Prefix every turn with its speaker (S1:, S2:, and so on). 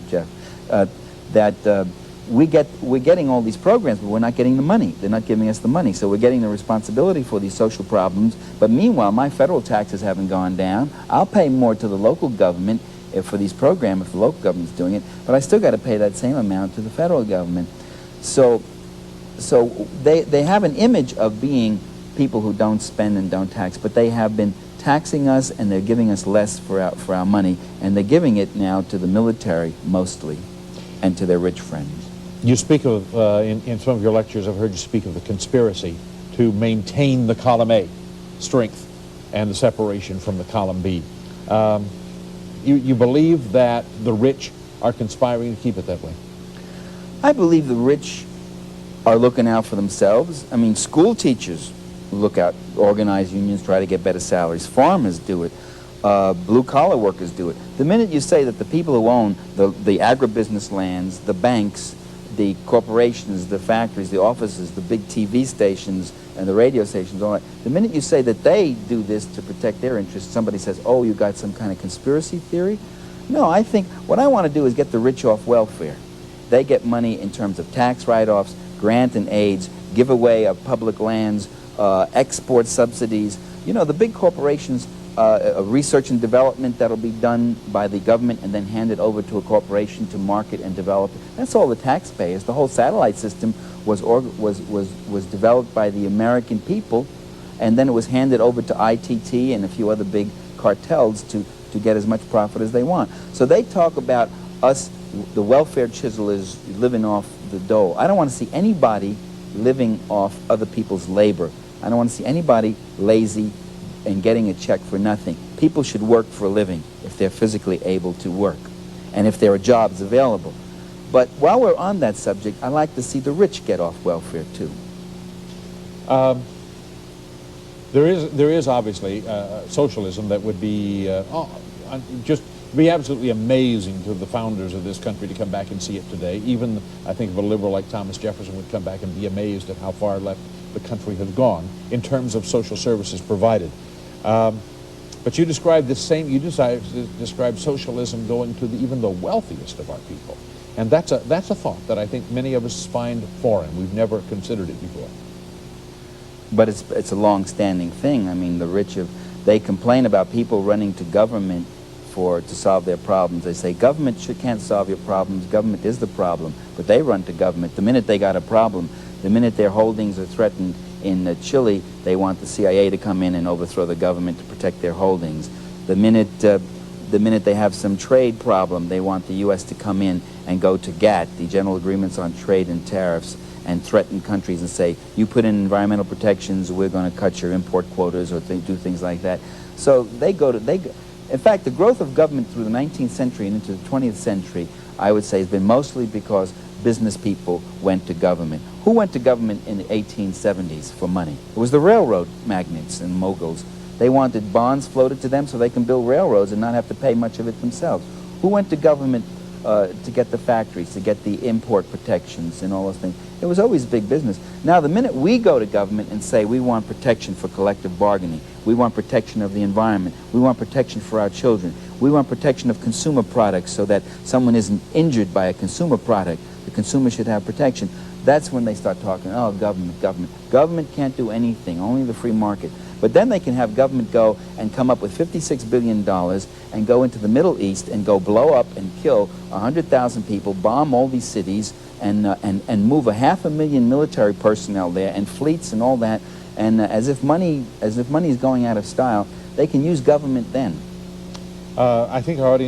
S1: Jeff, that we're getting all these programs, but we're not getting the money. They're not giving us the money, so we're getting the responsibility for these social problems. But meanwhile, my federal taxes haven't gone down. I'll pay more to the local government for these programs if the local government's doing it, but I still got to pay that same amount to the federal government. So they have an image of being people who don't spend and don't tax, but they have been taxing us, and they're giving us less for our money, and they're giving it now to the military mostly, and to their rich friends.
S2: You speak of, in some of your lectures, I've heard you speak of the conspiracy to maintain the column A strength and the separation from the column B. You believe that the rich are conspiring to keep it that way?
S1: I believe the rich are looking out for themselves. I mean, school teachers look out, organize unions, try to get better salaries. Farmers do it. Blue-collar workers do it. The minute you say that the people who own the agribusiness lands, the banks, the corporations, the factories, the offices, the big TV stations, and the radio stations, all that, the minute you say that they do this to protect their interests, somebody says, oh, you got some kind of conspiracy theory? No, I think what I want to do is get the rich off welfare. They get money in terms of tax write-offs, grant and aids, giveaway of public lands, export subsidies. You know, the big corporations, research and development that'll be done by the government and then handed over to a corporation to market and develop. That's all the taxpayers. The whole satellite system was developed by the American people, and then it was handed over to ITT and a few other big cartels to get as much profit as they want. So they talk about us, the welfare chiselers, living off the dole. I don't want to see anybody living off other people's labor. I don't want to see anybody lazy and getting a check for nothing. People should work for a living if they're physically able to work, and if there are jobs available. But while we're on that subject, I like to see the rich get off welfare too.
S2: There is obviously socialism that would be just be absolutely amazing to the founders of this country to come back and see it today. Even, I think, a liberal like Thomas Jefferson would come back and be amazed at how far left the country has gone in terms of social services provided. But you described the same, you described socialism going to even the wealthiest of our people. And that's a thought that I think many of us find foreign. We've never considered it before.
S1: But it's a long-standing thing. I mean, the rich they complain about people running to government to solve their problems. They say, government can't solve your problems, government is the problem, but they run to government. The minute they got a problem, the minute their holdings are threatened in Chile, they want the CIA to come in and overthrow the government to protect their holdings. The minute they have some trade problem, they want the U.S. to come in and go to GATT, the General Agreements on Trade and Tariffs, and threaten countries and say, you put in environmental protections, we're going to cut your import quotas, or do things like that. So in fact, the growth of government through the 19th century and into the 20th century, I would say, has been mostly because business people went to government. Who went to government in the 1870s for money? It was the railroad magnates and moguls. They wanted bonds floated to them so they can build railroads and not have to pay much of it themselves. Who went to government to get the factories, to get the import protections and all those things? It was always big business. Now, the minute we go to government and say we want protection for collective bargaining, we want protection of the environment, we want protection for our children, we want protection of consumer products so that someone isn't injured by a consumer product, the consumer should have protection, that's when they start talking, oh, government, government. Government can't do anything, only the free market. But then they can have government go and come up with $56 billion and go into the Middle East and go blow up and kill 100,000 people, bomb all these cities, and move 500,000 military personnel there and fleets and all that, and as if money is going out of style, they can use government then.
S2: I think our audience